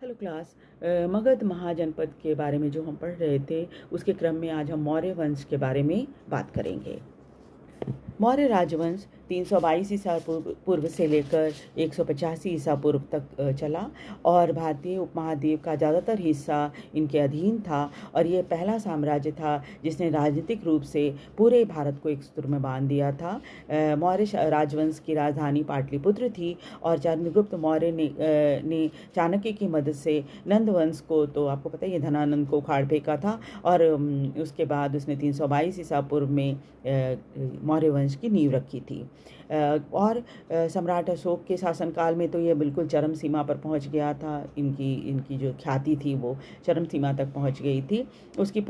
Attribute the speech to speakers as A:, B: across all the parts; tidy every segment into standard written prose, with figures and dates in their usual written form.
A: Hello class. Magadh महाजनपद के बारे में जो हम पढ़ रहे थे उसके क्रम में आज हम मौर्य वंश के बारे में बात करेंगे। मौर्य राजवंश 322 ईसा पूर्व से लेकर 185 ईसा पूर्व तक चला और भारतीय उपमहाद्वीप का ज़्यादातर हिस्सा इनके अधीन था और ये पहला साम्राज्य था जिसने राजनीतिक रूप से पूरे भारत को एक सूत्र में बांध दिया था। मौर्य राजवंश की राजधानी पाटलिपुत्र थी और चंद्रगुप्त मौर्य ने चाणक्य की मदद से नंद वंश को, तो आपको पता है, ये धनानंद को उखाड़ फेंका था और उसके बाद उसने 322 ईसा पूर्व में मौर्य वंश की नींव रखी थी। और सम्राट अशोक के शासनकाल में तो ये बिल्कुल चरम सीमा पर पहुंच गया था। इनकी जो ख्याति थी वो चरम सीमा तक पहुंच गई थी। उसकी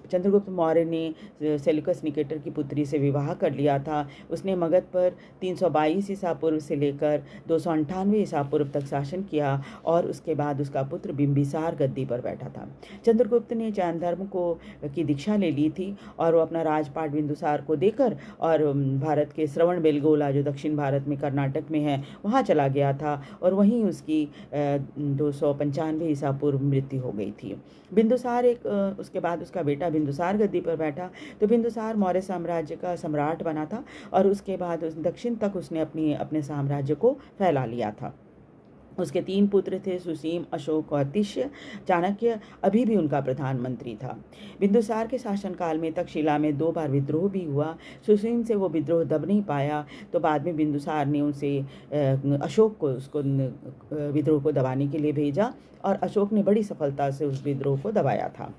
A: चंद्रगुप्त मौर्य ने सेल्यूकस निकेटर की पुत्री से विवाह कर लिया था। उसने मगध पर 322 ईसा पूर्व से लेकर 298 ईसा पूर्व तक शासन किया और उसके बाद उसका पुत्र बिंबिसार गद्दी पर बैठा था। चंद्रगुप्त ने जैन धर्म की दीक्षा ले ली थी और वो अपना राजपाट बिंदुसार को देकर और भारत के श्रवणबेलगोला जो दक्षिण भारत में कर्नाटक में है वहाँ चला गया था और वहीं उसकी 295 ईसा पूर्व मृत्यु हो गई थी। बिंदुसार उसके बाद उसका बेटा बिंदुसार गद्दी पर बैठा। तो बिंदुसार मौर्य साम्राज्य का सम्राट बना था और उसके बाद दक्षिण तक उसने अपने साम्राज्य को फैला लिया था। उसके 3 पुत्र थे, सुसीम, अशोक और तिष्य। चाणक्य अभी भी उनका प्रधानमंत्री था। बिंदुसार के शासनकाल में तक्षशिला में 2 बार विद्रोह भी हुआ। सुसीम से वो विद्रोह दब नहीं पाया तो बाद में बिंदुसार ने उनसे अशोक को उसको विद्रोह को दबाने के लिए भेजा और अशोक ने बड़ी सफलता से उस विद्रोह को दबाया था।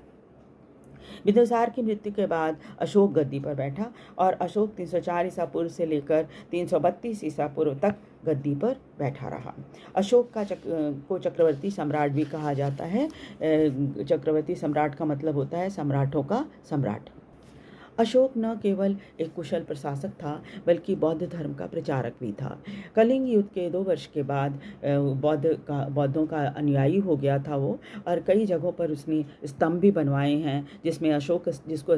A: बिंदुसार की मृत्यु के बाद अशोक गद्दी पर बैठा और अशोक 304 ईसा पूर्व से लेकर 332 ईसा पूर्व तक गद्दी पर बैठा रहा। अशोक को चक्रवर्ती सम्राट भी कहा जाता है। चक्रवर्ती सम्राट का मतलब होता है सम्राटों का सम्राट। अशोक न केवल एक कुशल प्रशासक था बल्कि बौद्ध धर्म का प्रचारक भी था। कलिंग युद्ध के 2 वर्ष के बाद बौद्धों का अनुयायी हो गया था वो, और कई जगहों पर उसने स्तंभ भी बनवाए हैं जिसको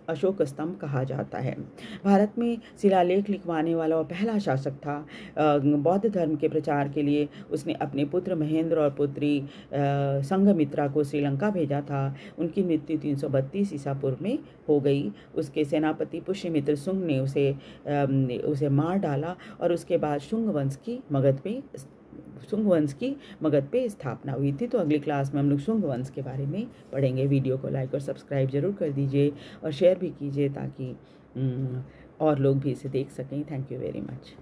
A: अशोक स्तंभ कहा जाता है। भारत में शिलालेख लिखवाने वाला वो पहला शासक था। बौद्ध धर्म के प्रचार के लिए उसने अपने पुत्र महेंद्र और पुत्री संघमित्रा को श्रीलंका भेजा था। उनकी मृत्यु 332 ईसा पूर्व में हो गई। उसके सेनापति पुष्यमित्र शुंग ने उसे मार डाला और उसके बाद शुंग वंश की मगध पे स्थापना हुई थी। तो अगली क्लास में हम लोग शुंग वंश के बारे में पढ़ेंगे। वीडियो को लाइक और सब्सक्राइब जरूर कर दीजिए और शेयर भी कीजिए ताकि और लोग भी इसे देख सकें। Thank you very much.